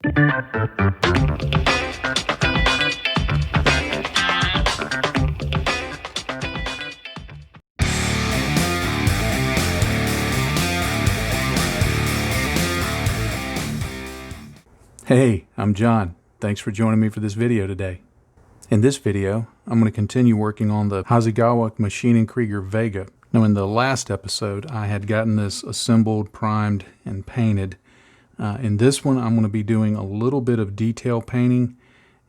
Hey, I'm John. Thanks for joining me for this video today. In this video, I'm going to continue working on the Hasegawa Maschinen Krieger Vega. Now, in the last episode, I had gotten this assembled, primed, and painted. In this one, I'm going to be doing a little bit of detail painting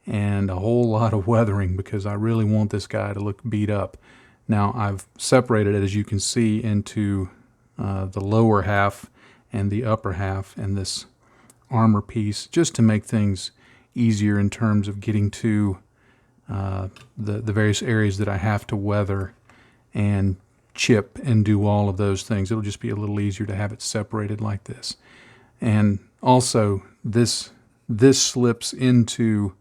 and a whole lot of weathering because I really want this guy to look beat up. Now, I've separated it, as you can see, into the lower half and the upper half and this armor piece, just to make things easier in terms of getting to the various areas that I have to weather and chip and do all of those things. It'll just be a little easier to have it separated like this. And also this slips into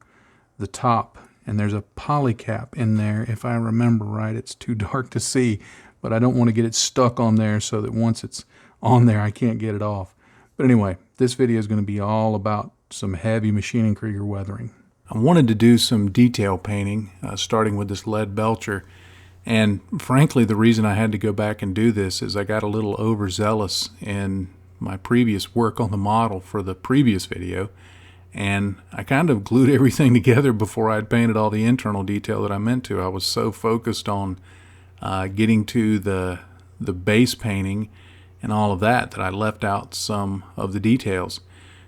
the top, and there's a poly cap in there. If I remember right, it's too dark to see, but I don't want to get it stuck on there so that once it's on there I can't get it off. But anyway, this video is going to be all about some heavy Maschinen Krieger weathering. I wanted to do some detail painting, starting with this lead belcher. And frankly, the reason I had to go back and do this is I got a little overzealous in my previous work on the model for the previous video. And I kind of glued everything together before I'd painted all the internal detail that I meant to. I was so focused on getting to the base painting and all of that I left out some of the details.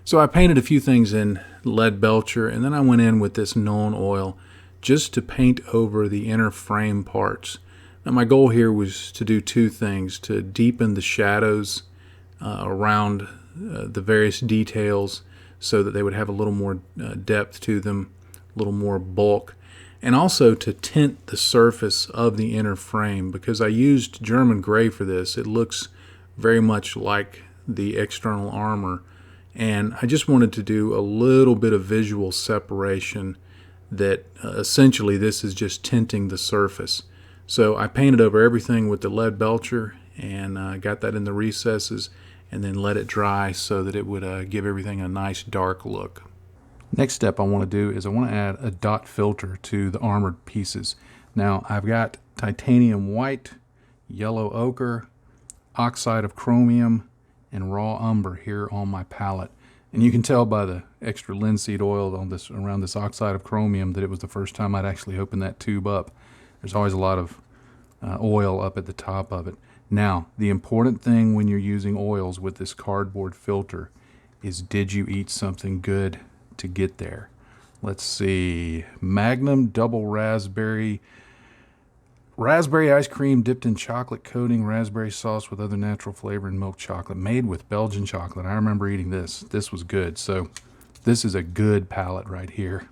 So I painted a few things in lead belcher, and then I went in with this Known oil just to paint over the inner frame parts. Now my goal here was to do two things: to deepen the shadows around the various details so that they would have a little more depth to them, a little more bulk, and also to tint the surface of the inner frame. Because I used German gray for this, it looks very much like the external armor, and I just wanted to do a little bit of visual separation that essentially this is just tinting the surface. So I painted over everything with the lead belcher and got that in the recesses and then let it dry so that it would give everything a nice dark look. Next step I want to do is I want to add a dot filter to the armored pieces. Now I've got titanium white, yellow ochre, oxide of chromium, and raw umber here on my palette. And you can tell by the extra linseed oil on this, around this oxide of chromium, that it was the first time I'd actually opened that tube up. There's always a lot of oil up at the top of it. Now, the important thing when you're using oils with this cardboard filter is, did you eat something good to get there? Let's see. Magnum double raspberry ice cream dipped in chocolate coating, raspberry sauce with other natural flavor, and milk chocolate, made with Belgian chocolate. I remember eating this. This was good. So this is a good palette right here.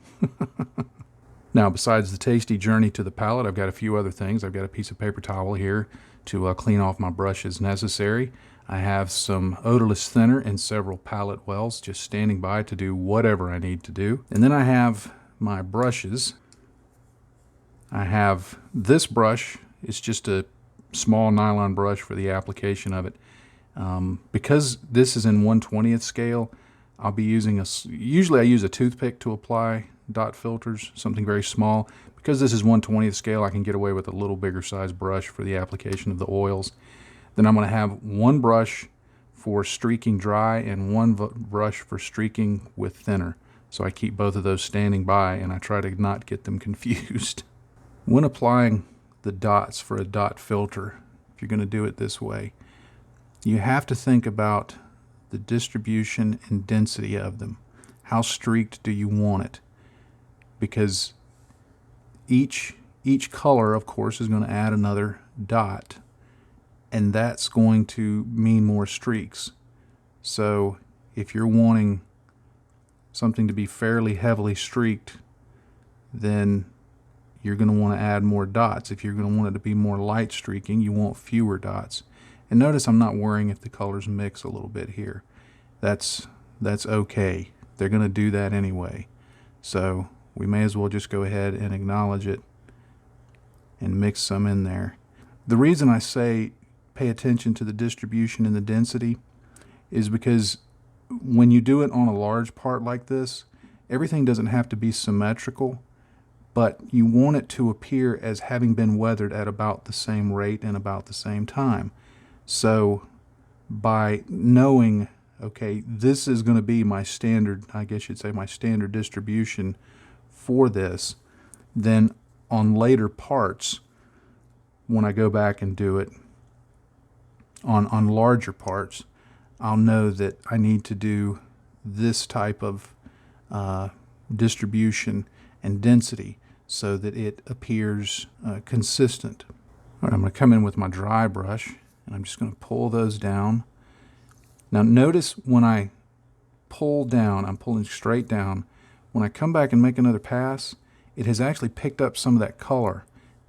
Now, besides the tasty journey to the palette, I've got a few other things. I've got a piece of paper towel here to clean off my brush as necessary. I have some odorless thinner and several palette wells just standing by to do whatever I need to do. And then I have my brushes. I have this brush. It's just a small nylon brush for the application of it. Because this is in 1/20th scale, I'll be using usually I use a toothpick to apply dot filters, something very small. Because this is 1/20th scale, I can get away with a little bigger size brush for the application of the oils. Then I'm going to have one brush for streaking dry and one brush for streaking with thinner. So I keep both of those standing by, and I try to not get them confused. When applying the dots for a dot filter, if you're going to do it this way, you have to think about the distribution and density of them. How streaked do you want it? Because each color, of course, is going to add another dot, and that's going to mean more streaks. So if you're wanting something to be fairly heavily streaked, then you're going to want to add more dots. If you're going to want it to be more light streaking, you want fewer dots. And notice I'm not worrying if the colors mix a little bit here. That's okay. They're going to do that anyway. So we may as well just go ahead and acknowledge it and mix some in there. The reason I say pay attention to the distribution and the density is because when you do it on a large part like this, everything doesn't have to be symmetrical, but you want it to appear as having been weathered at about the same rate and about the same time. So by knowing, okay, this is going to be my standard, I guess you'd say my standard distribution for this, then on later parts, when I go back and do it on larger parts, I'll know that I need to do this type of distribution and density so that it appears consistent. All right, I'm going to come in with my dry brush, and I'm just going to pull those down. Now notice when I pull down, I'm pulling straight down. When I come back and make another pass, it has actually picked up some of that color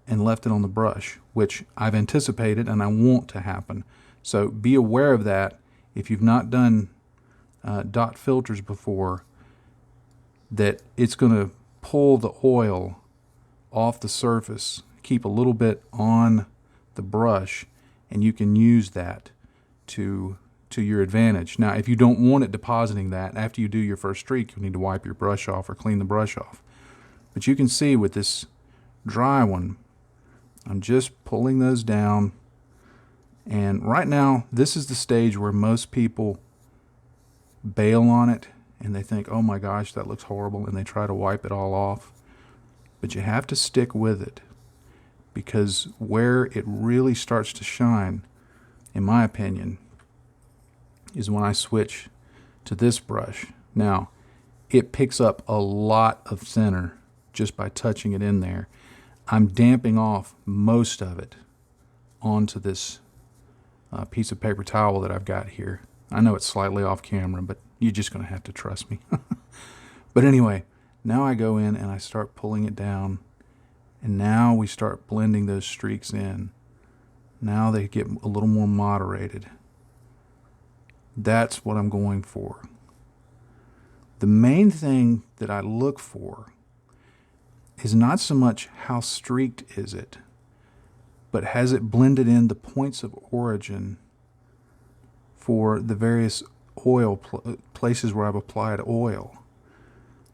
and left it on the brush, which I've anticipated and I want to happen. So be aware of that if you've not done dot filters before, that it's going to pull the oil off the surface, keep a little bit on the brush, and you can use that to your advantage. Now, if you don't want it depositing that, after you do your first streak, you'll need to wipe your brush off or clean the brush off. But you can see with this dry one, I'm just pulling those down. And right now, this is the stage where most people bail on it and they think, oh my gosh, that looks horrible, and they try to wipe it all off. But you have to stick with it, because where it really starts to shine, in my opinion, is when I switch to this brush. Now, it picks up a lot of thinner just by touching it in there. I'm damping off most of it onto this piece of paper towel that I've got here. I know it's slightly off camera, but you're just going to have to trust me. But anyway, now I go in and I start pulling it down, and now we start blending those streaks in. Now they get a little more moderated. That's what I'm going for. The main thing that I look for is not so much how streaked is it, but has it blended in the points of origin for the various oil places where I've applied oil.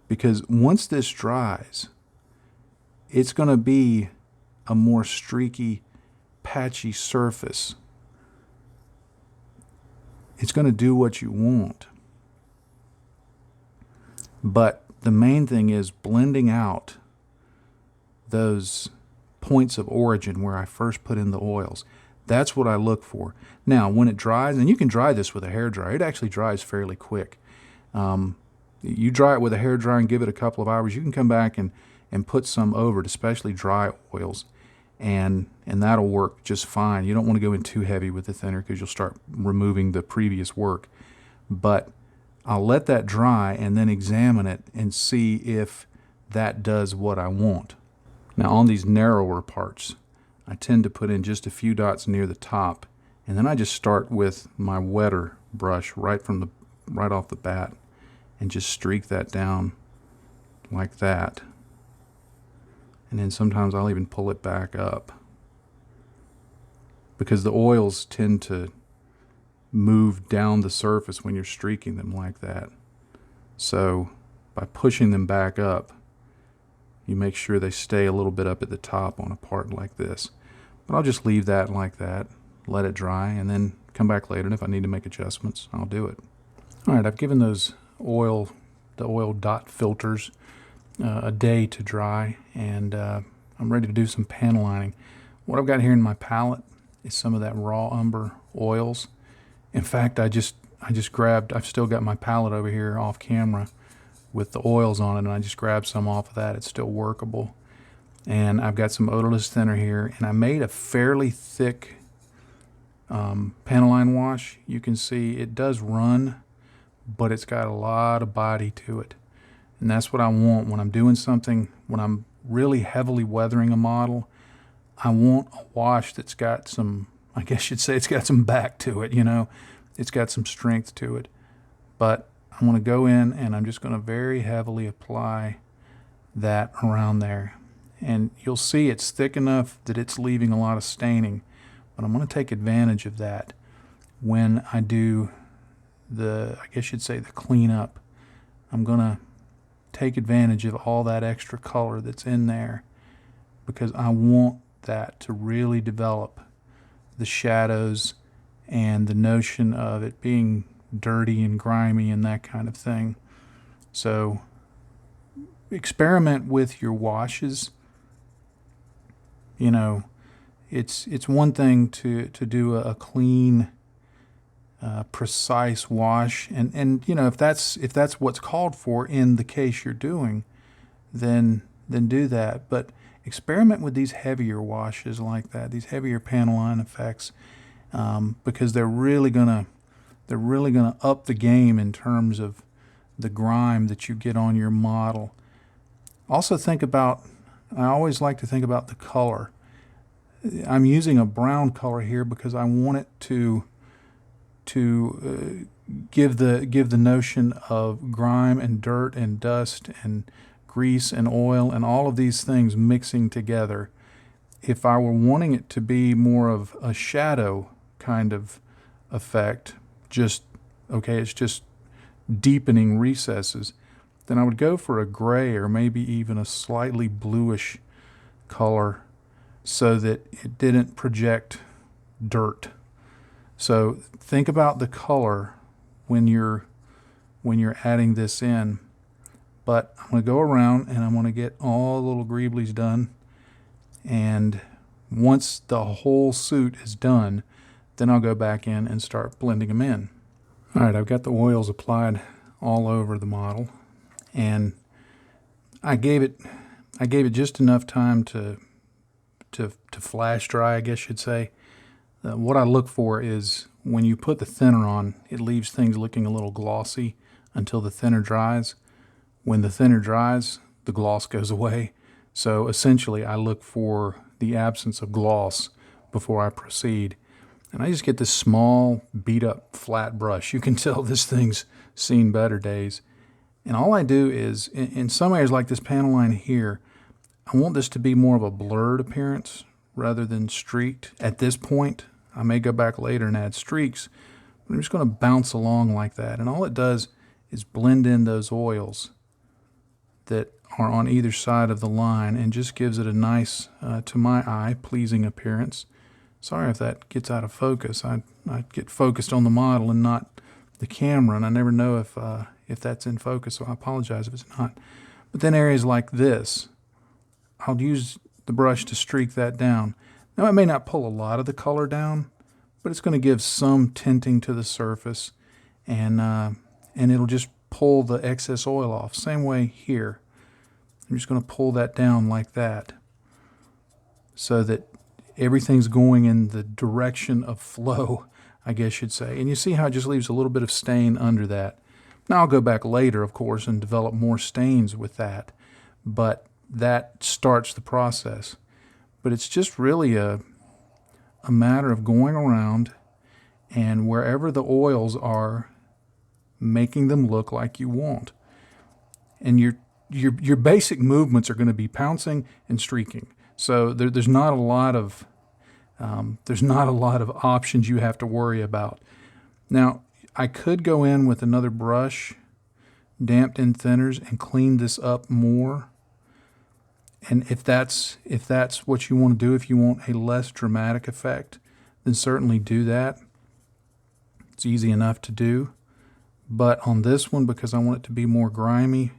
Because once this dries, it's going to be a more streaky, patchy surface. It's going to do what you want. But the main thing is blending out those points of origin where I first put in the oils. That's what I look for. Now, when it dries, and you can dry this with a hairdryer, it actually dries fairly quick. You dry it with a hairdryer and give it a couple of hours, you can come back and put some over it, especially dry oils, and that'll work just fine. You don't want to go in too heavy with the thinner because you'll start removing the previous work. But I'll let that dry and then examine it and see if that does what I want. Now, on these narrower parts, I tend to put in just a few dots near the top, and then I just start with my wetter brush right off the bat and just streak that down like that. And then sometimes I'll even pull it back up, because the oils tend to move down the surface when you're streaking them like that. So by pushing them back up, you make sure they stay a little bit up at the top on a part like this. But I'll just leave that like that, let it dry, and then come back later, and if I need to make adjustments, I'll do it. All right, I've given the oil dot filters a day to dry, and I'm ready to do some panel lining. What I've got here in my palette is some of that raw umber oils. In fact, I've still got my palette over here off camera with the oils on it, and I just grabbed some off of that. It's still workable. And I've got some odorless thinner here, and I made a fairly thick panel line wash. You can see it does run, but it's got a lot of body to it. And that's what I want when I'm doing something, when I'm really heavily weathering a model. I want a wash that's got some, I guess you'd say it's got some back to it, It's got some strength to it. But I'm going to go in and I'm just going to very heavily apply that around there. And you'll see it's thick enough that it's leaving a lot of staining. But I'm going to take advantage of that when I do I guess you'd say the cleanup. I'm going to take advantage of all that extra color that's in there because I want that to really develop the shadows and the notion of it being dirty and grimy and that kind of thing. So experiment with your washes. You know, it's one thing to do a clean, precise wash, and you know, if that's what's called for in the case you're doing, then do that. But experiment with these heavier washes like that, these heavier panel line effects, because they're really gonna up the game in terms of the grime that you get on your model. Also I always like to think about the color. I'm using a brown color here because I want it to give the notion of grime and dirt and dust and grease and oil and all of these things mixing together. If I were wanting it to be more of a shadow kind of effect, it's just deepening recesses, then I would go for a gray or maybe even a slightly bluish color so that it didn't project dirt. So think about the color when you're adding this in. But I'm going to go around and I'm going to get all the little greeblies done. And once the whole suit is done, then I'll go back in and start blending them in. All right, I've got the oils applied all over the model, and I gave it just enough time to flash dry, I guess you'd say. What I look for is when you put the thinner on, it leaves things looking a little glossy until the thinner dries. When the thinner dries, the gloss goes away. So essentially, I look for the absence of gloss before I proceed. And I just get this small, beat-up, flat brush. You can tell this thing's seen better days. And all I do is, in some areas like this panel line here, I want this to be more of a blurred appearance rather than streaked. At this point, I may go back later and add streaks, but I'm just going to bounce along like that. And all it does is blend in those oils that are on either side of the line and just gives it a nice, to my eye, pleasing appearance. Sorry if that gets out of focus. I get focused on the model and not the camera, and I never know if that's in focus, so I apologize if it's not. But then areas like this, I'll use the brush to streak that down. Now, it may not pull a lot of the color down, but it's going to give some tinting to the surface, and it'll just pull the excess oil off. Same way here. I'm just going to pull that down like that so that everything's going in the direction of flow, I guess you'd say. And you see how it just leaves a little bit of stain under that. Now I'll go back later, of course, and develop more stains with that, but that starts the process. But it's just really a matter of going around and wherever the oils are, making them look like you want. And your basic movements are going to be pouncing and streaking. So there's not a lot of options you have to worry about. Now, I could go in with another brush, damped in thinners, and clean this up more. And if that's what you want to do, if you want a less dramatic effect, then certainly do that. It's easy enough to do. But on this one, because I want it to be more grimy,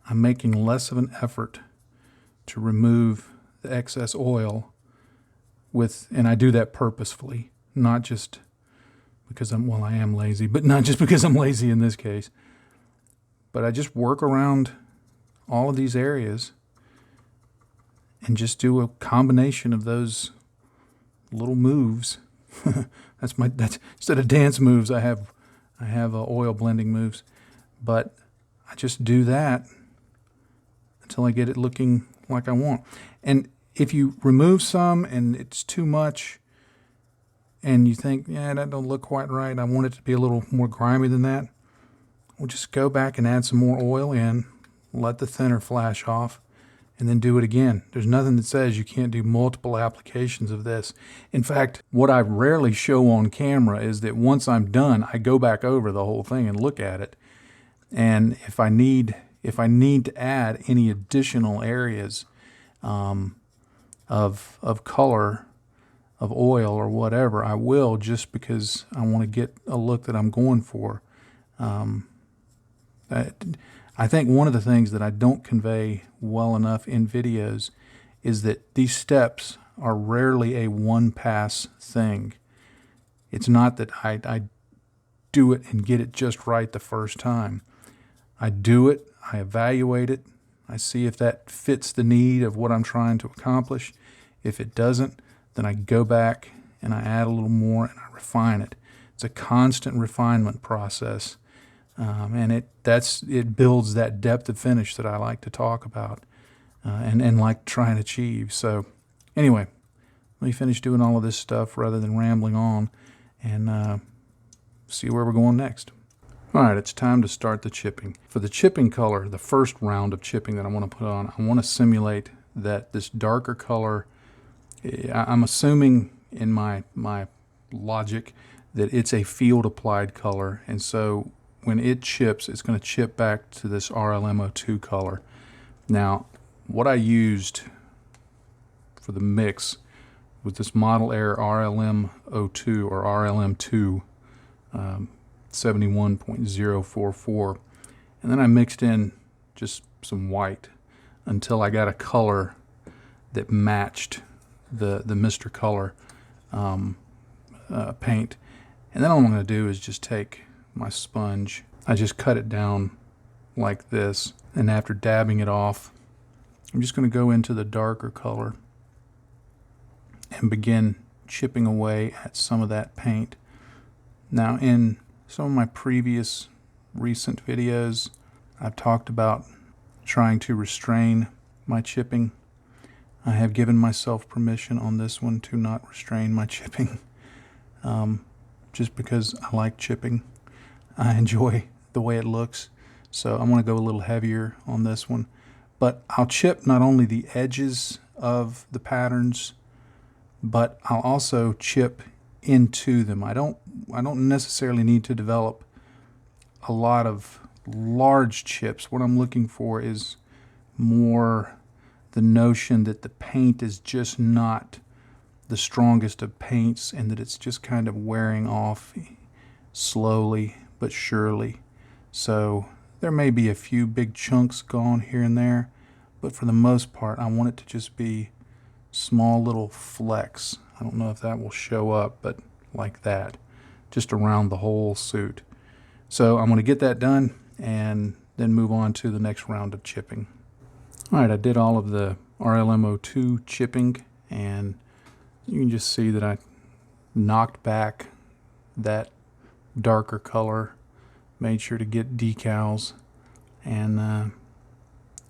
I'm making less of an effort to remove the excess oil and I do that purposefully, not just because I am lazy, but not just because I'm lazy in this case. But I just work around all of these areas and just do a combination of those little moves. That's instead of dance moves, I have oil blending moves, but I just do that until I get it looking like I want. And if you remove some and it's too much and you think, yeah, that don't look quite right, I want it to be a little more grimy than that, we'll just go back and add some more oil in, let the thinner flash off, and then do it again. There's nothing that says you can't do multiple applications of this. In fact, what I rarely show on camera is that once I'm done, I go back over the whole thing and look at it. And if I need to add any additional areas of color, of oil or whatever, I will, just because I want to get a look that I'm going for. I think one of the things that I don't convey well enough in videos is that these steps are rarely a one-pass thing. It's not that I do it and get it just right the first time. I do it, I evaluate it, I see if that fits the need of what I'm trying to accomplish. If it doesn't, then I go back and I add a little more and I refine it. It's a constant refinement process. And it builds that depth of finish that I like to talk about and like to try and achieve. So anyway, let me finish doing all of this stuff rather than rambling on and see where we're going next. All right, it's time to start the chipping. For the chipping color, the first round of chipping that I want to put on, I want to simulate that this darker color, I'm assuming in my logic that it's a field applied color, and so when it chips, it's going to chip back to this RLM02 color. Now, what I used for the mix was this Model Air RLM02 or RLM2 71.044, and then I mixed in just some white until I got a color that matched the Mr. Color paint. And then all I'm going to do is just take my sponge. I just cut it down like this, and after dabbing it off, I'm just going to go into the darker color and begin chipping away at some of that paint. Now, in some of my previous recent videos, I've talked about trying to restrain my chipping. I have given myself permission on this one to not restrain my chipping, just because I like chipping. I enjoy the way it looks, so I'm going to go a little heavier on this one. But I'll chip not only the edges of the patterns, but I'll also chip into them. I don't necessarily need to develop a lot of large chips. What I'm looking for is more the notion that the paint is just not the strongest of paints and that it's just kind of wearing off slowly but surely. So there may be a few big chunks gone here and there, but for the most part I want it to just be small little flecks. I don't know if that will show up, but like that, just around the whole suit. So I'm going to get that done and then move on to the next round of chipping. All right, I did all of the RLM02 chipping, and you can just see that I knocked back that darker color, made sure to get decals, and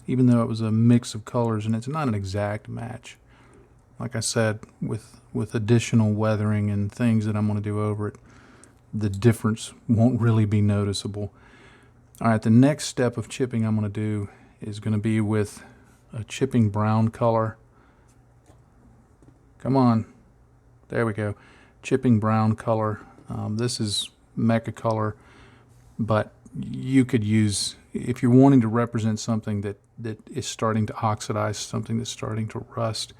even though it was a mix of colors and it's not an exact match, like I said, with additional weathering and things that I'm going to do over it, the difference won't really be noticeable. All right, the next step of chipping I'm going to do is going to be with a chipping brown color. Come on. There we go. Chipping brown color. This is Mecha color, but you could use, if you're wanting to represent something that is starting to oxidize, something that's starting to rust,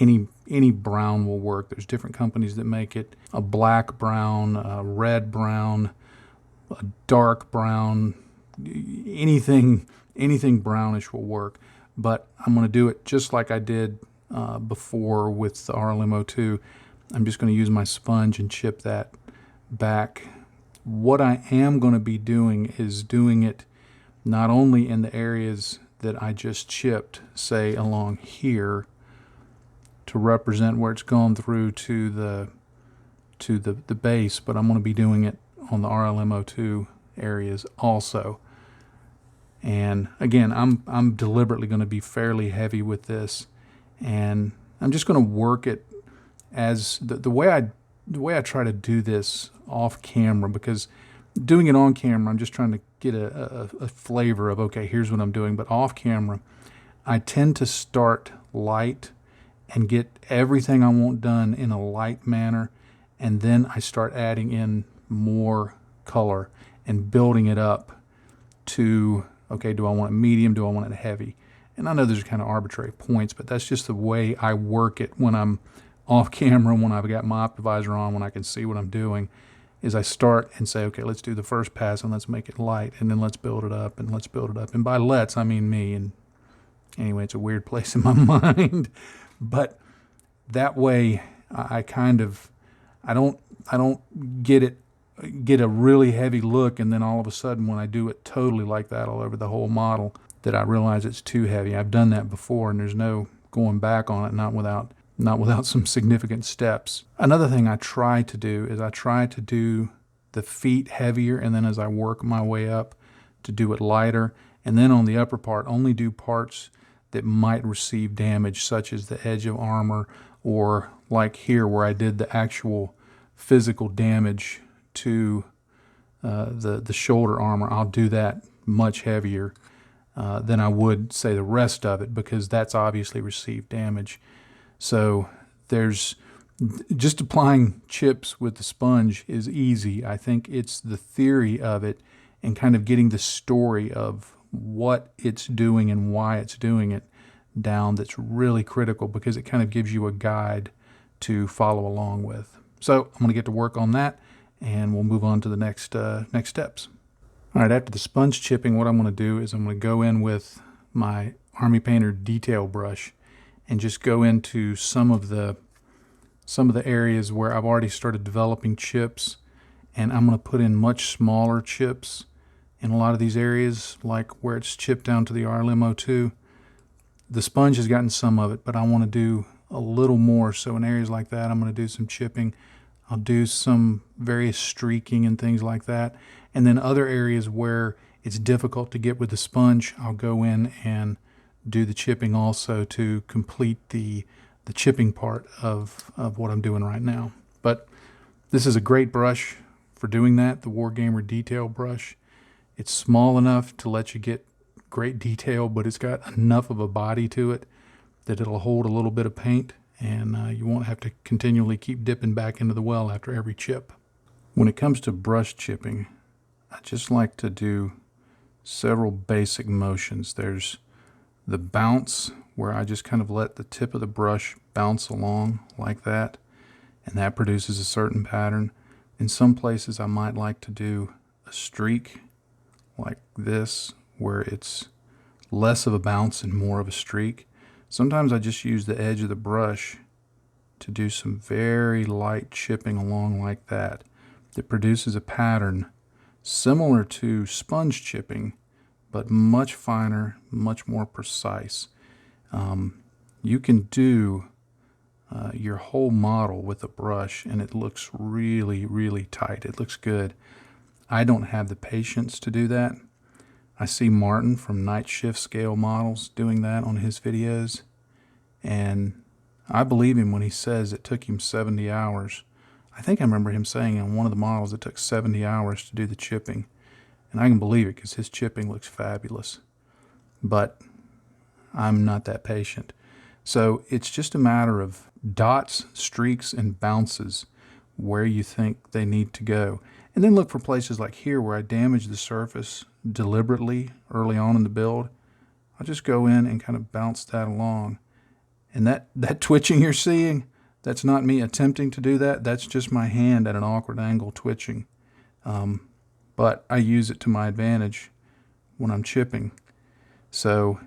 any brown will work. There's different companies that make it. A black brown, a red brown, a dark brown, anything brownish will work. But I'm going to do it just like I did before with the RLM02. I'm just going to use my sponge and chip that back. What I am going to be doing is doing it not only in the areas that I just chipped, say along here, to represent where it's gone through to the base, but I'm going to be doing it on the RLM02 areas also. And again, I'm deliberately going to be fairly heavy with this, and I'm just going to work it as the way I try to do this off camera, because doing it on camera, I'm just trying to get a flavor of, okay, here's what I'm doing. But off camera, I tend to start light and get everything I want done in a light manner, and then I start adding in more color and building it up to, okay, do I want it medium, do I want it heavy? And I know there's kind of arbitrary points, but that's just the way I work it when I'm off camera, when I've got my optimizer on, when I can see what I'm doing, is I start and say, okay, let's do the first pass and let's make it light, and then let's build it up and let's build it up. And by let's, I mean me. And anyway, it's a weird place in my mind, but that way I don't get a really heavy look, and then all of a sudden when I do it totally like that all over the whole model, that I realize it's too heavy. I've done that before, and there's no going back on it, not without some significant steps. Another thing I try to do is I try to do the feet heavier, and then as I work my way up to do it lighter, and then on the upper part only do parts that might receive damage, such as the edge of armor, or like here where I did the actual physical damage to the shoulder armor. I'll do that much heavier than I would, say, the rest of it, because that's obviously received damage. So there's just applying chips with the sponge is easy. I think it's the theory of it and kind of getting the story of what it's doing and why it's doing it down that's really critical, because it kind of gives you a guide to follow along with. So I'm going to get to work on that, and we'll move on to the next steps. All right, after the sponge chipping, what I'm going to do is I'm going to go in with my Army Painter detail brush and just go into some of the areas where I've already started developing chips, and I'm going to put in much smaller chips in a lot of these areas, like where it's chipped down to the RLM02. The sponge has gotten some of it, but I want to do a little more. So in areas like that, I'm going to do some chipping. I'll do some various streaking and things like that. And then other areas where it's difficult to get with the sponge, I'll go in and do the chipping also to complete the chipping part of what I'm doing right now. But this is a great brush for doing that, the Wargamer detail brush. It's small enough to let you get great detail, but it's got enough of a body to it that it'll hold a little bit of paint, and you won't have to continually keep dipping back into the well after every chip. When it comes to brush chipping, I just like to do several basic motions. There's the bounce, where I just kind of let the tip of the brush bounce along like that, and that produces a certain pattern. In some places I might like to do a streak like this, where it's less of a bounce and more of a streak. Sometimes I just use the edge of the brush to do some very light chipping along like that produces a pattern similar to sponge chipping, but much finer, much more precise. You can do your whole model with a brush, and it looks really, really tight. It looks good. I don't have the patience to do that. I see Martin from Night Shift Scale Models doing that on his videos, and I believe him when he says it took him 70 hours. I think I remember him saying on one of the models it took 70 hours to do the chipping, and I can believe it because his chipping looks fabulous. But I'm not that patient. So it's just a matter of dots, streaks, and bounces where you think they need to go. And then look for places like here where I damage the surface deliberately early on in the build. I'll just go in and kind of bounce that along. And that twitching you're seeing, that's not me attempting to do that. That's just my hand at an awkward angle twitching. But I use it to my advantage when I'm chipping. So,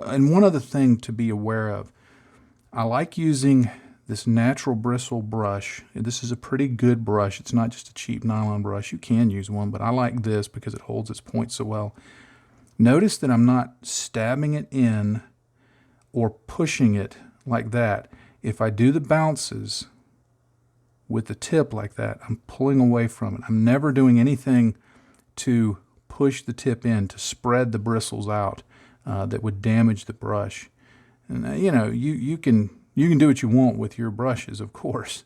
and one other thing to be aware of, I like using this natural bristle brush. This is a pretty good brush. It's not just a cheap nylon brush. You can use one, but I like this because it holds its point so well. Notice that I'm not stabbing it in or pushing it like that. If I do the bounces with the tip like that, I'm pulling away from it. I'm never doing anything to push the tip in, to spread the bristles out that would damage the brush. And you know, you can do what you want with your brushes, of course,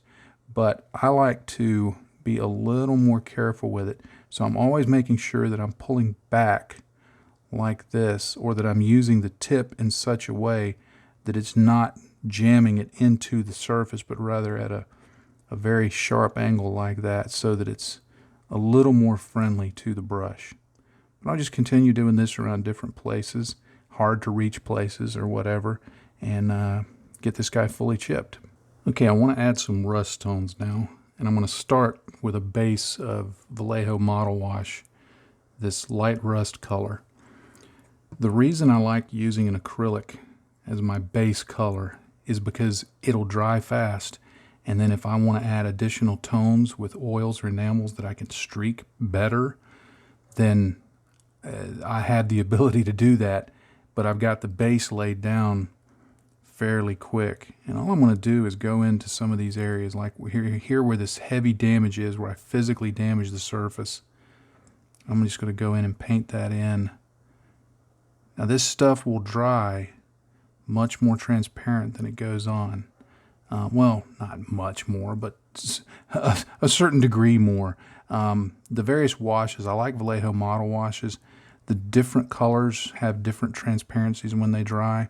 but I like to be a little more careful with it. So I'm always making sure that I'm pulling back like this, or that I'm using the tip in such a way that it's not jamming it into the surface, but rather at a very sharp angle like that, so that it's a little more friendly to the brush. But I'll just continue doing this around different places, hard to reach places or whatever, and get this guy fully chipped. Okay, I want to add some rust tones now, and I'm going to start with a base of Vallejo Model Wash, this light rust color. The reason I like using an acrylic as my base color is because it'll dry fast, and then if I want to add additional tones with oils or enamels that I can streak better, then I have the ability to do that, but I've got the base laid down fairly quick. And all I'm going to do is go into some of these areas, like here where this heavy damage is, where I physically damage the surface. I'm just going to go in and paint that in. Now this stuff will dry much more transparent than it goes on. Well, not much more, but a certain degree more. The various washes, I like Vallejo Model Washes. The different colors have different transparencies when they dry.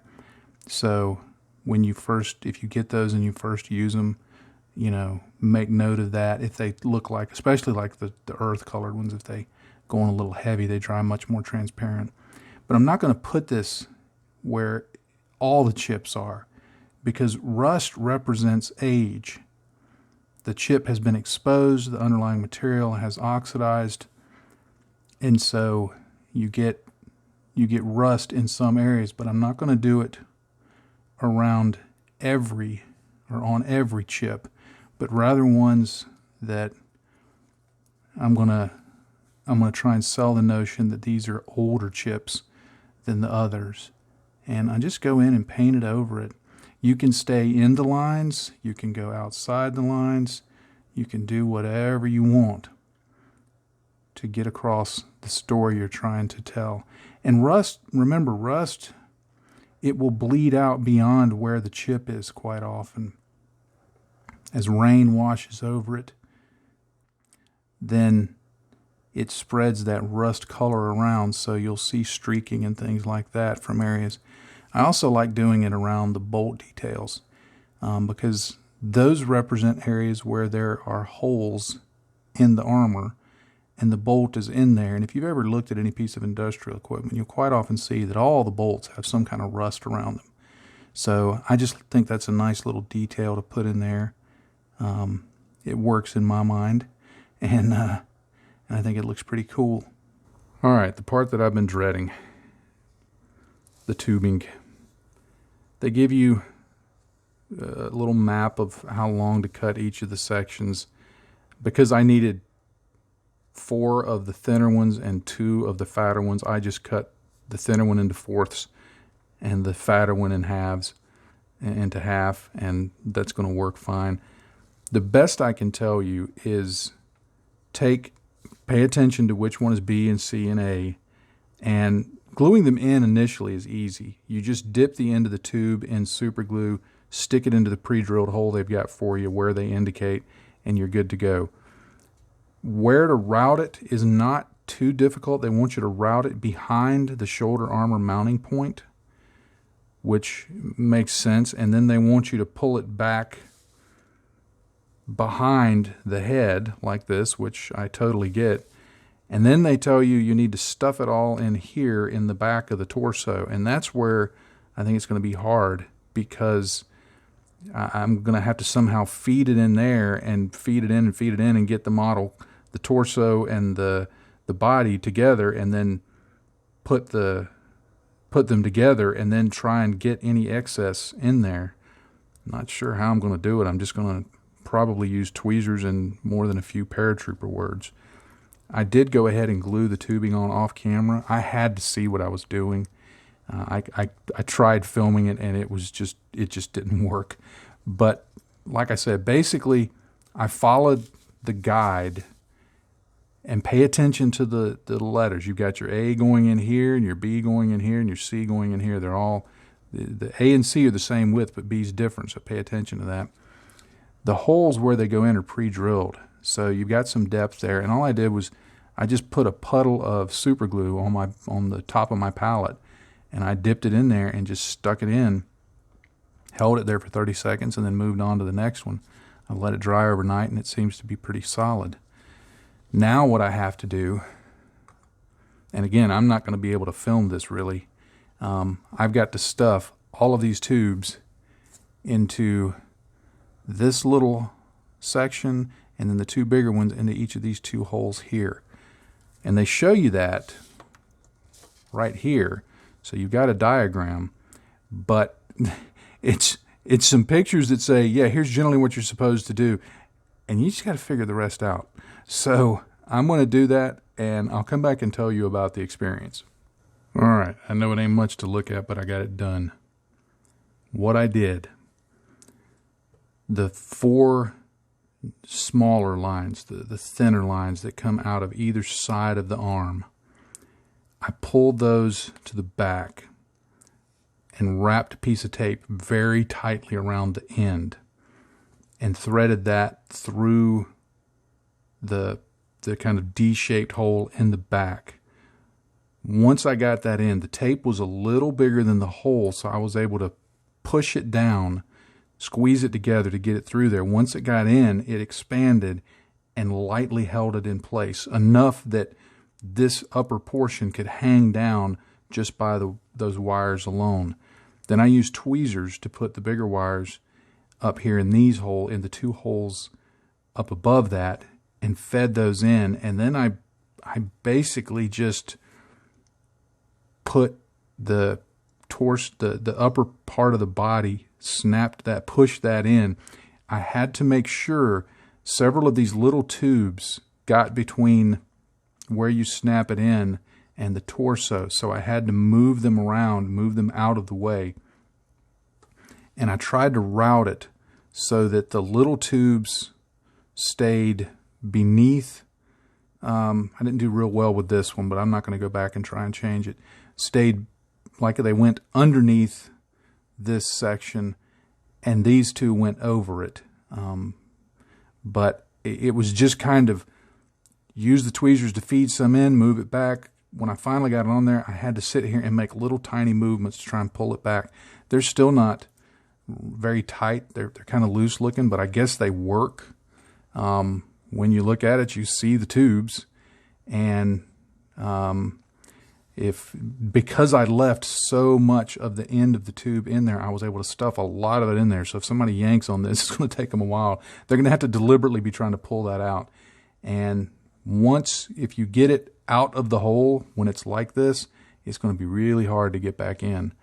So when if you get those and you first use them, make note of that. If they look like, especially like the earth colored ones, if they go on a little heavy, they dry much more transparent. But I'm not going to put this where all the chips are, because rust represents age. The chip has been exposed, the underlying material has oxidized, and so you get rust in some areas, but I'm not going to do it around on every chip, but rather ones that I'm going to try and sell the notion that these are older chips than the others. And I just go in and paint it over it. You can stay in the lines, you can go outside the lines, you can do whatever you want to get across the story you're trying to tell. And rust, remember, rust, it will bleed out beyond where the chip is quite often. As rain washes over it, then it spreads that rust color around, so you'll see streaking and things like that from areas. I also like doing it around the bolt details, because those represent areas where there are holes in the armor and the bolt is in there. And if you've ever looked at any piece of industrial equipment, you'll quite often see that all the bolts have some kind of rust around them. So I just think that's a nice little detail to put in there. It works in my mind, and I think it looks pretty cool. All right, the part that I've been dreading, the tubing. They give you a little map of how long to cut each of the sections. Because I needed 4 of the thinner ones and 2 of the fatter ones, I just cut the thinner one into fourths and the fatter one in halves, into half, and that's going to work fine. The best I can tell you is pay attention to which one is B and C and A, and gluing them in initially is easy. You just dip the end of the tube in super glue, stick it into the pre-drilled hole they've got for you where they indicate, and you're good to go. Where to route it is not too difficult. They want you to route it behind the shoulder armor mounting point, which makes sense, and then they want you to pull it back behind the head like this, which I totally get. And then they tell you you need to stuff it all in here in the back of the torso, and that's where I think it's going to be hard, because I'm going to have to somehow feed it in there and feed it in and feed it in and get the model, the torso and the body together, and then put them together and then try and get any excess in there. I'm not sure how I'm going to do it. I'm just going to probably use tweezers and more than a few paratrooper words. I did go ahead and glue the tubing on off camera. I had to see what I was doing. I tried filming it, and it just didn't work. But like I said, basically I followed the guide, and pay attention to the letters. You've got your A going in here, and your B going in here, and your C going in here. They're all, the A and C are the same width, but B's different, so pay attention to that. The holes where they go in are pre-drilled, so you've got some depth there. And all I did was I just put a puddle of super glue on the top of my palette, and I dipped it in there and just stuck it in, held it there for 30 seconds, and then moved on to the next one. I let it dry overnight, and it seems to be pretty solid. Now what I have to do, and again, I'm not going to be able to film this really, I've got to stuff all of these tubes into this little section, and then the two bigger ones into each of these two holes here. And they show you that right here, so you've got a diagram, but it's some pictures that say, yeah, here's generally what you're supposed to do, and you just got to figure the rest out. So I'm going to do that, and I'll come back and tell you about the experience. All right, I know it ain't much to look at, but I got it done. What I did, the 4 smaller lines, the thinner lines that come out of either side of the arm, I pulled those to the back and wrapped a piece of tape very tightly around the end and threaded that through the kind of D-shaped hole in the back. Once I got that in, the tape was a little bigger than the hole, so I was able to push it down, squeeze it together to get it through there. Once it got in, it expanded and lightly held it in place, enough that this upper portion could hang down just by those wires alone. Then I used tweezers to put the bigger wires up here in these holes, in the 2 holes up above that, and fed those in. And then I basically just put the torso, the upper part of the body, snapped that, pushed that in. I had to make sure several of these little tubes got between where you snap it in and the torso, so I had to move them around, move them out of the way. And I tried to route it so that the little tubes stayed beneath. I didn't do real well with this one, but I'm not going to go back and try and change it. Stayed like they went underneath this section, and these two went over it. But it was just kind of use the tweezers to feed some in, move it back. When I finally got it on there, I had to sit here and make little tiny movements to try and pull it back. They're still not very tight. They're kind of loose looking, but I guess they work. When you look at it, you see the tubes, and because I left so much of the end of the tube in there, I was able to stuff a lot of it in there. So if somebody yanks on this, it's going to take them a while. They're going to have to deliberately be trying to pull that out. And if you get it out of the hole when it's like this, it's going to be really hard to get back in.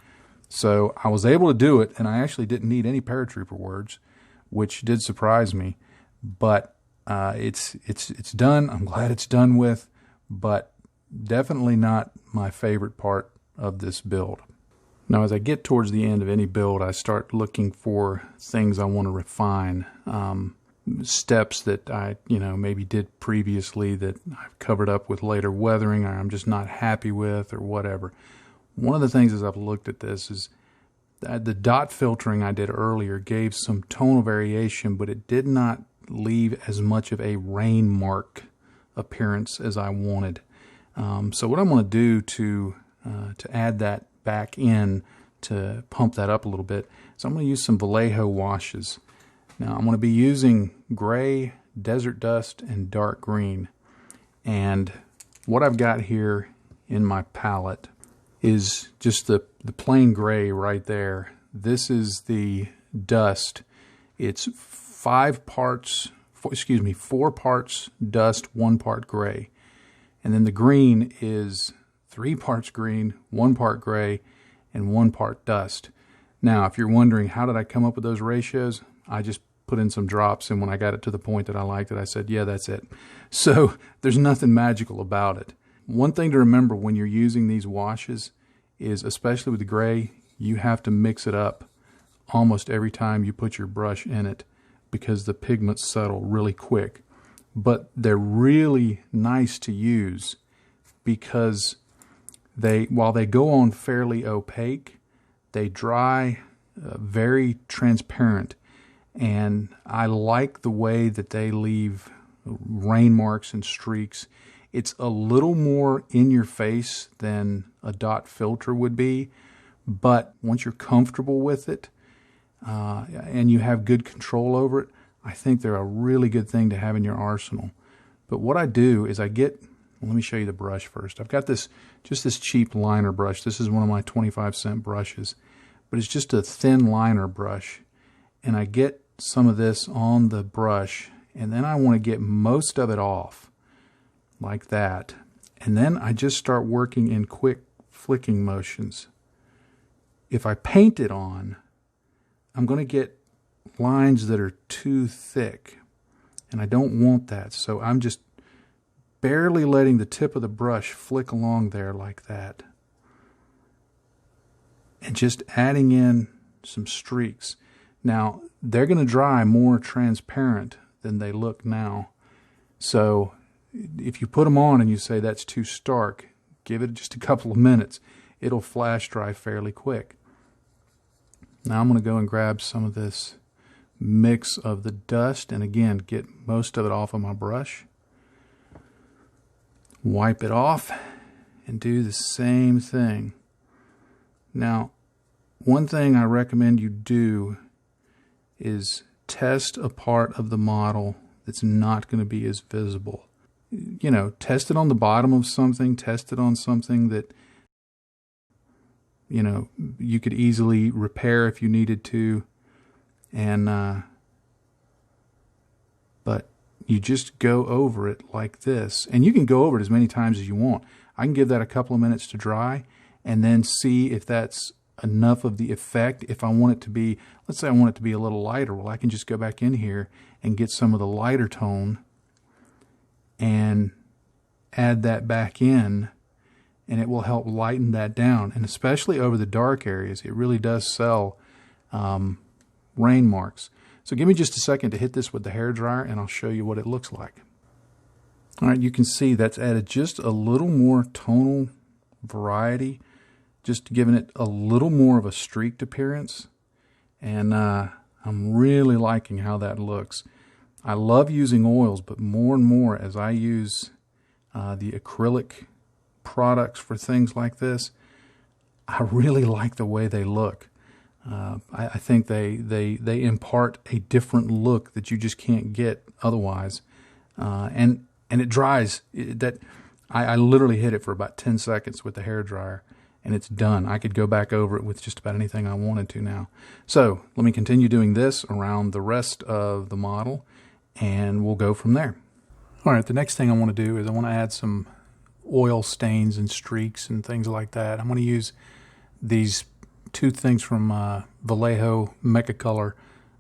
So I was able to do it, and I actually didn't need any paratrooper words, which did surprise me. But it's done. I'm glad it's done with, but definitely not my favorite part of this build. Now, as I get towards the end of any build, I start looking for things I want to refine, steps that I maybe did previously that I've covered up with later weathering, or I'm just not happy with, or whatever. One of the things as I've looked at this is that the dot filtering I did earlier gave some tonal variation, but it did not leave as much of a rain mark appearance as I wanted. So what I'm going to do to add that back in to pump that up a little bit is I'm going to use some Vallejo washes. Now I'm going to be using gray, desert dust, and dark green. And what I've got here in my palette is just the plain gray right there. This is the dust. It's 4 parts dust, 1 part gray. And then the green is 3 parts green, 1 part gray, and 1 part dust. Now, if you're wondering how did I come up with those ratios, I just put in some drops, and when I got it to the point that I liked it, I said, yeah, that's it. So there's nothing magical about it. One thing to remember when you're using these washes is, especially with the gray, you have to mix it up almost every time you put your brush in it because the pigments settle really quick. But they're really nice to use because while they go on fairly opaque, they dry very transparent. And I like the way that they leave rain marks and streaks. It's a little more in your face than a dot filter would be, but once you're comfortable with it and you have good control over it, I think they're a really good thing to have in your arsenal. But what I do is I get, well, let me show you the brush first. I've got this cheap liner brush. This is one of my 25-cent brushes, but it's just a thin liner brush. And I get some of this on the brush, and then I want to get most of it off like that. And then I just start working in quick flicking motions. If I paint it on, I'm going to get lines that are too thick, and I don't want that. So I'm just barely letting the tip of the brush flick along there like that, and just adding in some streaks. Now, they're going to dry more transparent than they look now. So if you put them on and you say that's too stark, give it just a couple of minutes. It'll flash dry fairly quick. Now I'm going to go and grab some of this mix of the dust, and again, get most of it off of my brush. Wipe it off and do the same thing. Now, one thing I recommend you do is test a part of the model that's not going to be as visible. You know, test it on the bottom of something, test it on something that, you know, you could easily repair if you needed to. And, but you just go over it like this. And you can go over it as many times as you want. I can give that a couple of minutes to dry and then see if that's enough of the effect. If I want it to be, let's say I want it to be a little lighter, well, I can just go back in here and get some of the lighter tone and add that back in, and it will help lighten that down. And especially over the dark areas, it really does sell rain marks. So give me just a second to hit this with the hairdryer, and I'll show you what it looks like. All right, you can see that's added just a little more tonal variety, just giving it a little more of a streaked appearance. And I'm really liking how that looks. I love using oils, but more and more as I use the acrylic products for things like this, I really like the way they look. I think they impart a different look that you just can't get otherwise. And it dries. I literally hit it for about 10 seconds with the hairdryer, and it's done. I could go back over it with just about anything I wanted to now. So let me continue doing this around the rest of the model, and we'll go from there. All right, the next thing I want to do is I want to add some oil stains and streaks and things like that. I'm going to use these two things from Vallejo Mecha Color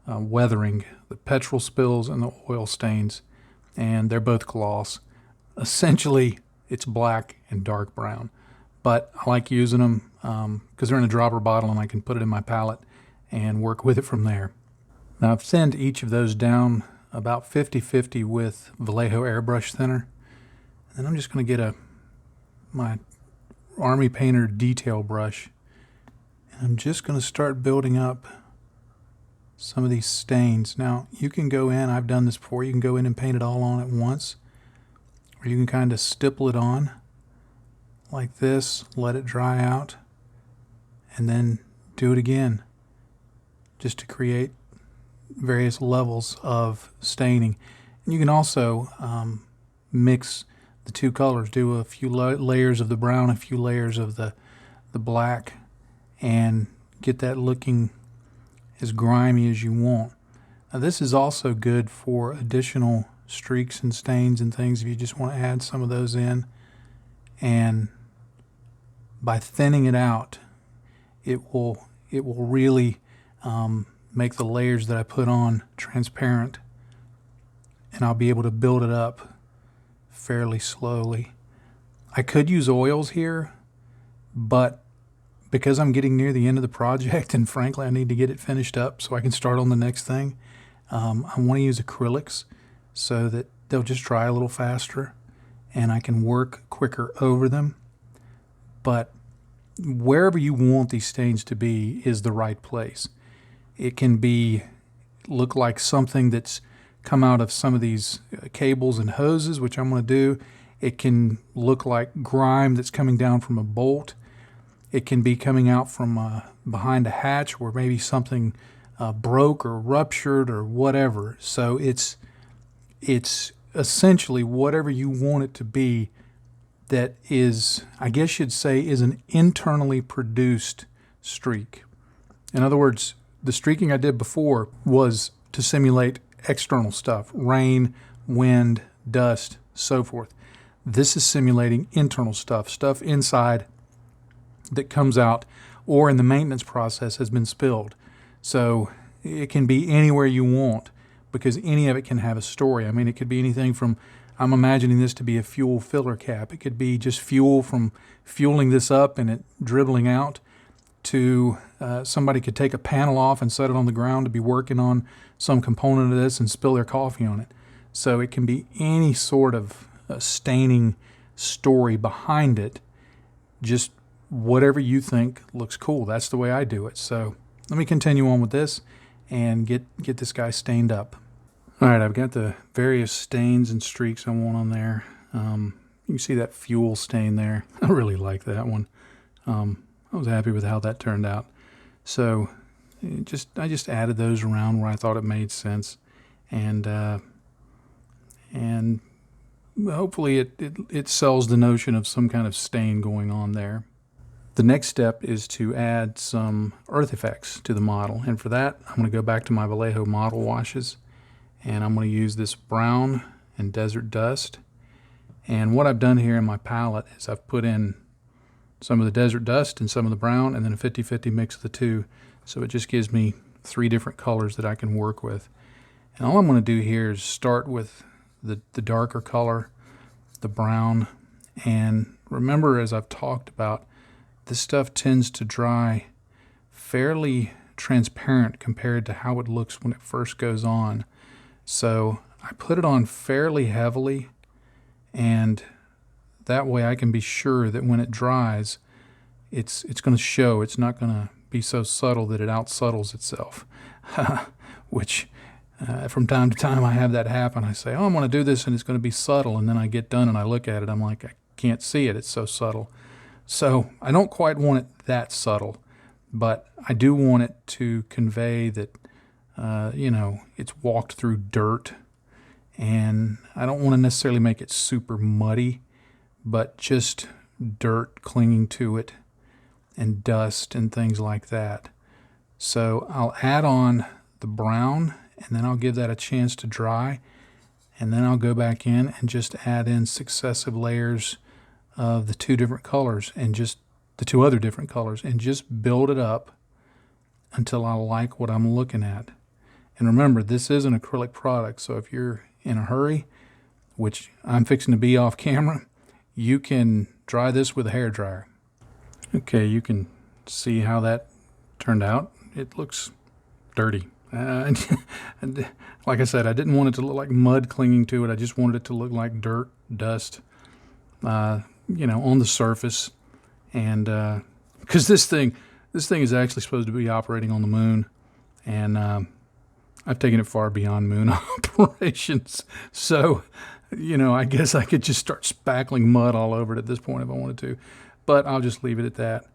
weathering, the petrol spills and the oil stains, and they're both gloss. Essentially, it's black and dark brown, but I like using them because they're in a dropper bottle and I can put it in my palette and work with it from there. Now I've thinned each of those down about 50-50 with Vallejo airbrush thinner, and then I'm just going to get my Army Painter detail brush, and I'm just going to start building up some of these stains. Now you can go in, I've done this before, you can go in and paint it all on at once, or you can kind of stipple it on like this, let it dry out, and then do it again just to create various levels of staining. And you can also mix the two colors, do a few layers of the brown, a few layers of the black, and get that looking as grimy as you want. Now this is also good for additional streaks and stains and things if you just want to add some of those in. And by thinning it out, it will really make the layers that I put on transparent, and I'll be able to build it up fairly slowly. I could use oils here, but because I'm getting near the end of the project and frankly I need to get it finished up so I can start on the next thing, I want to use acrylics so that they'll just dry a little faster and I can work quicker over them. But wherever you want these stains to be is the right place. It can look like something that's come out of some of these cables and hoses, which I'm going to do. It can look like grime that's coming down from a bolt. It can be coming out from behind a hatch where maybe something broke or ruptured or whatever. So it's essentially whatever you want it to be that is, I guess you'd say, is an internally produced streak. In other words, the streaking I did before was to simulate external stuff, rain, wind, dust, so forth. This is simulating internal stuff, stuff inside that comes out or in the maintenance process has been spilled. So it can be anywhere you want because any of it can have a story. I mean, it could be anything from, I'm imagining this to be a fuel filler cap. It could be just fuel from fueling this up and it dribbling out to somebody could take a panel off and set it on the ground to be working on some component of this and spill their coffee on it. So it can be any sort of staining story behind it, just whatever you think looks cool. That's the way I do it. So let me continue on with this and get this guy stained up. All right, I've got the various stains and streaks I want on there. You can see that fuel stain there. I really like that one. I was happy with how that turned out. So I just added those around where I thought it made sense, and hopefully it sells the notion of some kind of stain going on there. The next step is to add some earth effects to the model, and for that I'm going to go back to my Vallejo model washes, and I'm going to use this brown and desert dust. And what I've done here in my palette is I've put in some of the desert dust and some of the brown, and then a 50-50 mix of the two. So it just gives me 3 different colors that I can work with. And all I'm going to do here is start with the darker color, the brown. And remember, as I've talked about, this stuff tends to dry fairly transparent compared to how it looks when it first goes on. So I put it on fairly heavily, and that way I can be sure that when it dries, it's going to show. It's not going to be so subtle that it out-subtles itself, which from time to time I have that happen. I say, oh, I'm going to do this and it's going to be subtle, and then I get done and I look at it. I'm like, I can't see it. It's so subtle. So I don't quite want it that subtle, but I do want it to convey that, it's walked through dirt, and I don't want to necessarily make it super muddy, but just dirt clinging to it and dust and things like that. So I'll add on the brown, and then I'll give that a chance to dry, and then I'll go back in and just add in successive layers of the 2 different colors and just the 2 other different colors, and just build it up until I like what I'm looking at. And remember, this is an acrylic product, so if you're in a hurry, which I'm fixing to be off camera, you can dry this with a hairdryer. Okay, you can see how that turned out. It looks dirty. Like I said, I didn't want it to look like mud clinging to it. I just wanted it to look like dirt, dust, on the surface. And because this thing is actually supposed to be operating on the moon, and I've taken it far beyond moon operations. So, I guess I could just start spackling mud all over it at this point if I wanted to, but I'll just leave it at that.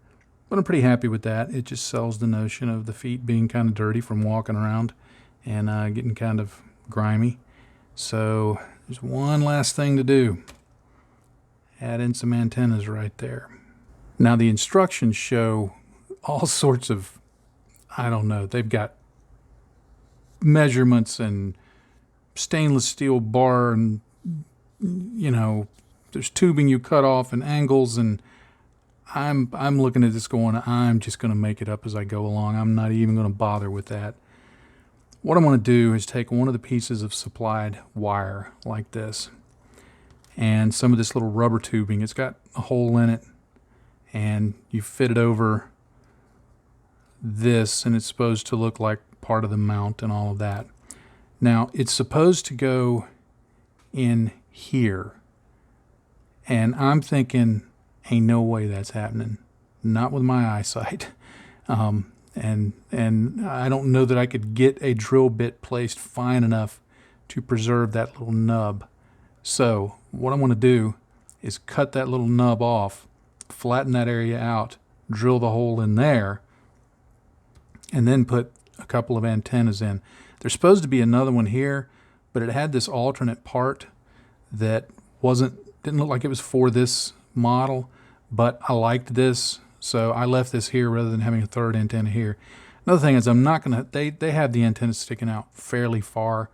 But I'm pretty happy with that. It just sells the notion of the feet being kind of dirty from walking around and getting kind of grimy. So there's one last thing to do. Add in some antennas right there. Now the instructions show all sorts of, they've got measurements and stainless steel bar, and there's tubing you cut off and angles, and I'm looking at this going, I'm just going to make it up as I go along. I'm not even going to bother with that. What I'm going to do is take one of the pieces of supplied wire like this, and some of this little rubber tubing. It's got a hole in it, and you fit it over this, and it's supposed to look like part of the mount and all of that. Now, it's supposed to go in here, and I'm thinking, ain't no way that's happening. Not with my eyesight. And I don't know that I could get a drill bit placed fine enough to preserve that little nub. So what I'm going to do is cut that little nub off, flatten that area out, drill the hole in there, and then put a couple of antennas in. There's supposed to be another one here, but it had this alternate part that didn't look like it was for this model, but I liked this, so I left this here rather than having a third antenna here. Another thing is I'm not gonna, they have the antennas sticking out fairly far.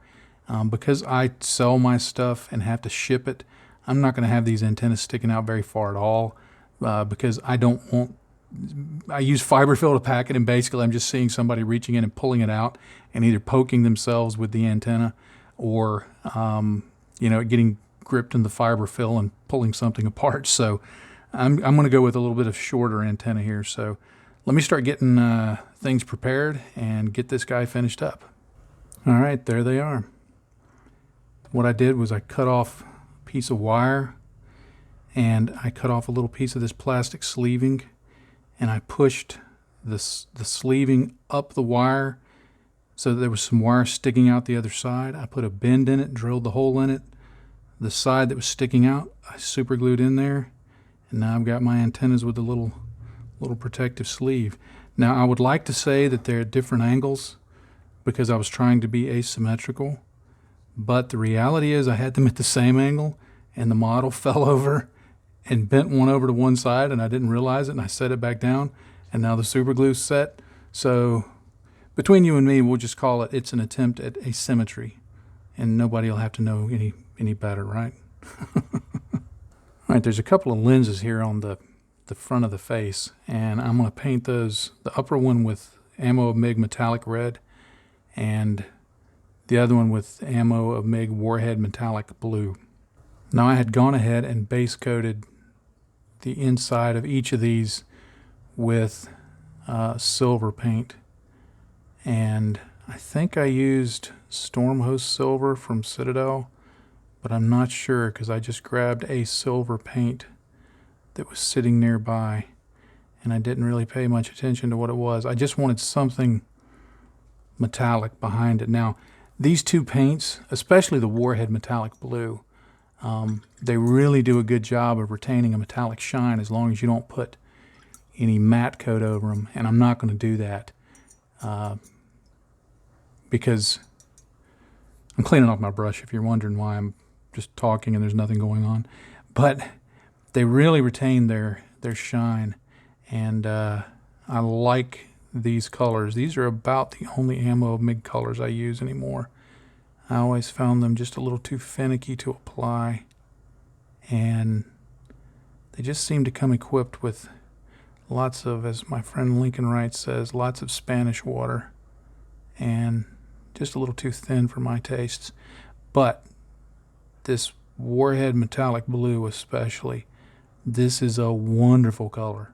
Because I sell my stuff and have to ship it, I'm not gonna have these antennas sticking out very far at all, because I use fiberfill to pack it, and basically I'm just seeing somebody reaching in and pulling it out and either poking themselves with the antenna or getting gripped in the fiberfill and pulling something apart. So I'm going to go with a little bit of shorter antenna here. So let me start getting things prepared and get this guy finished up. All right, there they are. What I did was I cut off a piece of wire, and I cut off a little piece of this plastic sleeving, and I pushed the sleeving up the wire so that there was some wire sticking out the other side. I put a bend in it, drilled the hole in it. The side that was sticking out, I super glued in there, and now I've got my antennas with a little protective sleeve. Now I would like to say that they're at different angles because I was trying to be asymmetrical, but the reality is I had them at the same angle, and the model fell over and bent one over to one side, and I didn't realize it, and I set it back down, and now the super glue's set. So between you and me, we'll just call it's an attempt at asymmetry, and nobody will have to know any better, right? All right, there's a couple of lenses here on the front of the face, and I'm going to paint those, the upper one with Ammo of MiG metallic red, and the other one with Ammo of MiG warhead metallic blue. Now I had gone ahead and base coated the inside of each of these with silver paint, and I think I used Stormhost silver from Citadel, but I'm not sure because I just grabbed a silver paint that was sitting nearby, and I didn't really pay much attention to what it was. I just wanted something metallic behind it. Now, these two paints, especially the Warhead Metallic Blue, they really do a good job of retaining a metallic shine as long as you don't put any matte coat over them, and I'm not going to do that because I'm cleaning off my brush if you're wondering why I'm just talking and there's nothing going on. But they really retain their shine, and I like these colors. These are about the only Ammo of MiG colors I use anymore. I always found them just a little too finicky to apply, and they just seem to come equipped with lots of, as my friend Lincoln Wright says, lots of Spanish water, and just a little too thin for my tastes. But this Warhead Metallic Blue especially, this is a wonderful color.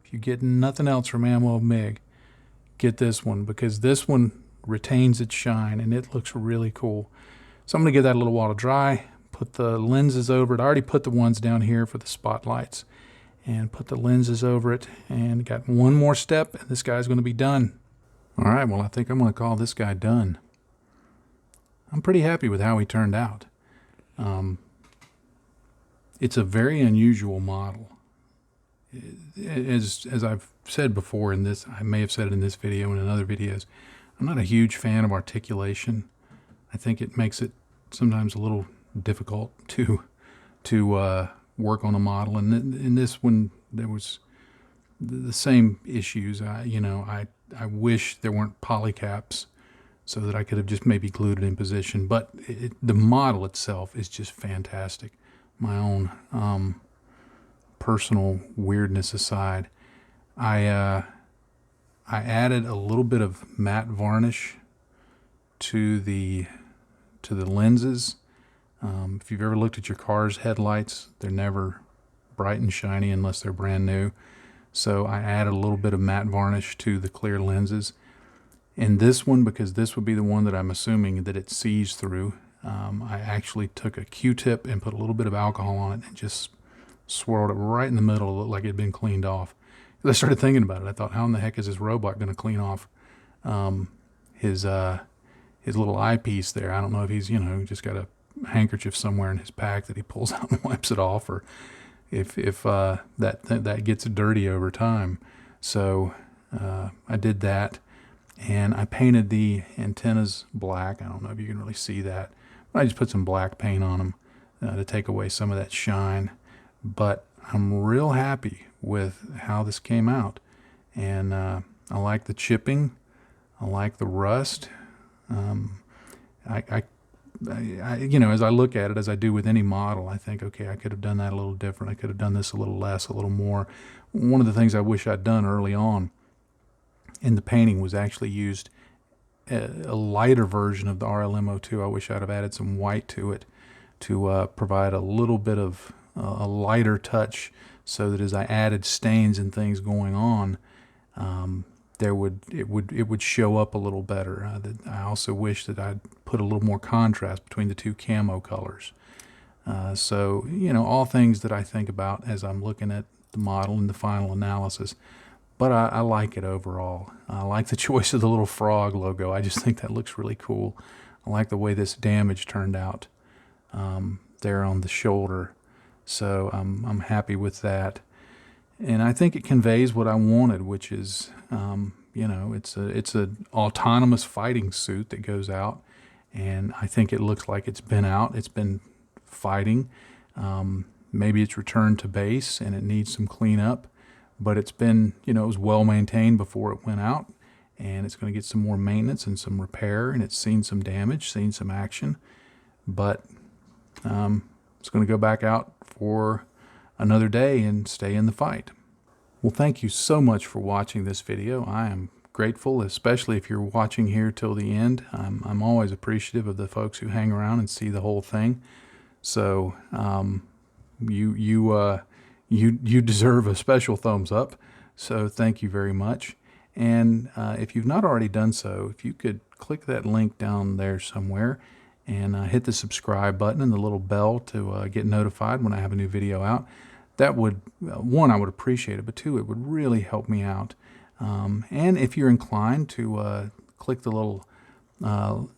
If you get nothing else from Ammo of MiG, get this one, because this one retains its shine and it looks really cool. So I'm going to give that a little while to dry, put the lenses over it. I already put the ones down here for the spotlights, and put the lenses over it, and got one more step and this guy's going to be done. All right, well, I think I'm going to call this guy done. I'm pretty happy with how he turned out. It's a very unusual model. As I've said before in this, I may have said it in this video and in other videos, I'm not a huge fan of articulation. I think it makes it sometimes a little difficult to work on a model. And in this one, there was the same issues. I wish there weren't polycaps so that I could have just maybe glued it in position. But the model itself is just fantastic. My own personal weirdness aside, I added a little bit of matte varnish to the lenses. If you've ever looked at your car's headlights, they're never bright and shiny unless they're brand new. So I added a little bit of matte varnish to the clear lenses. In this one, because this would be the one that I'm assuming that it sees through, I actually took a Q-tip and put a little bit of alcohol on it and just swirled it right in the middle. It looked like it had been cleaned off. I started thinking about it. I thought, how in the heck is this robot going to clean off his little eyepiece there? I don't know if he's, just got a handkerchief somewhere in his pack that he pulls out and wipes it off, or if that gets dirty over time. So I did that, and I painted the antennas black. I don't know if you can really see that, but I just put some black paint on them to take away some of that shine. But I'm real happy with how this came out, and I like the chipping. I like the rust. As I look at it, as I do with any model, I think, okay, I could have done that a little different. I could have done this a little less, a little more. One of the things I wish I'd done early on in the painting was actually used a lighter version of the RLM02. I wish I'd have added some white to it to provide a little bit of a lighter touch, so that as I added stains and things going on, it would show up a little better. I also wish that I'd put a little more contrast between the two camo colors. So, all things that I think about as I'm looking at the model and the final analysis. But I like it overall. I like the choice of the little frog logo. I just think that looks really cool. I like the way this damage turned out there on the shoulder. So I'm happy with that. And I think it conveys what I wanted, which is, it's an autonomous fighting suit that goes out, and I think it looks like it's been out. It's been fighting. Maybe it's returned to base and it needs some cleanup, but it's been, it was well maintained before it went out, and it's going to get some more maintenance and some repair, and it's seen some damage, seen some action, but it's going to go back out for another day and stay in the fight. Well, thank you so much for watching this video. I am grateful, especially if you're watching here till the end. I'm always appreciative of the folks who hang around and see the whole thing. So you deserve a special thumbs up. So thank you very much. And if you've not already done so, if you could click that link down there somewhere and hit the subscribe button and the little bell to get notified when I have a new video out. That would, one, I would appreciate it, but two, it would really help me out. And if you're inclined to click the little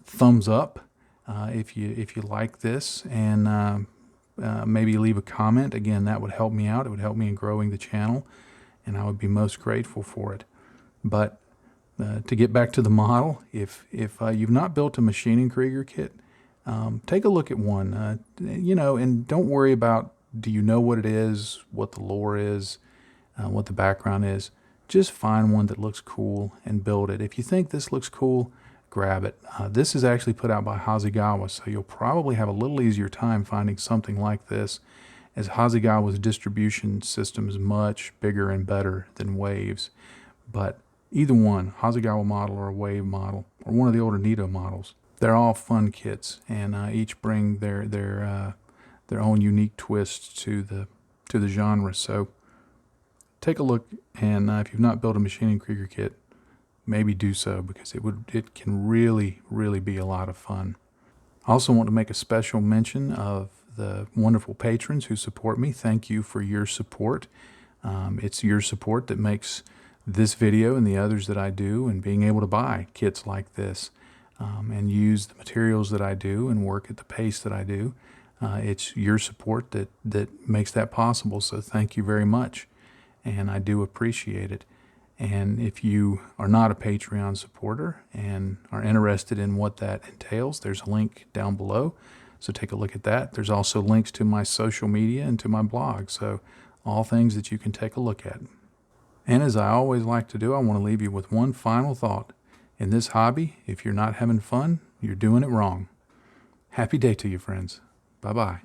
thumbs up if you like this, and maybe leave a comment, again, that would help me out. It would help me in growing the channel, and I would be most grateful for it. But to get back to the model, if you've not built a Maschinen Krieger kit, take a look at one, and don't worry about, do you know what it is, what the lore is, what the background is. Just find one that looks cool and build it. If you think this looks cool, grab it. This is actually put out by Hasegawa, so you'll probably have a little easier time finding something like this, as Hasegawa's distribution system is much bigger and better than Wave's. But either one, Hasegawa model or a Wave model, or one of the older Nito models, they're all fun kits, and each bring their own unique twists to the genre. So take a look, and if you've not built a Maschinen Krieger kit, maybe do so, because it can really be a lot of fun. I also want to make a special mention of the wonderful patrons who support me. Thank you for your support. It's your support that makes this video and the others that I do, and being able to buy kits like this and use the materials that I do and work at the pace that I do. It's your support that makes that possible, so thank you very much, and I do appreciate it. And if you are not a Patreon supporter and are interested in what that entails, there's a link down below, so take a look at that. There's also links to my social media and to my blog, so all things that you can take a look at. And as I always like to do, I want to leave you with one final thought. In this hobby, if you're not having fun, you're doing it wrong. Happy day to you, friends. Bye-bye.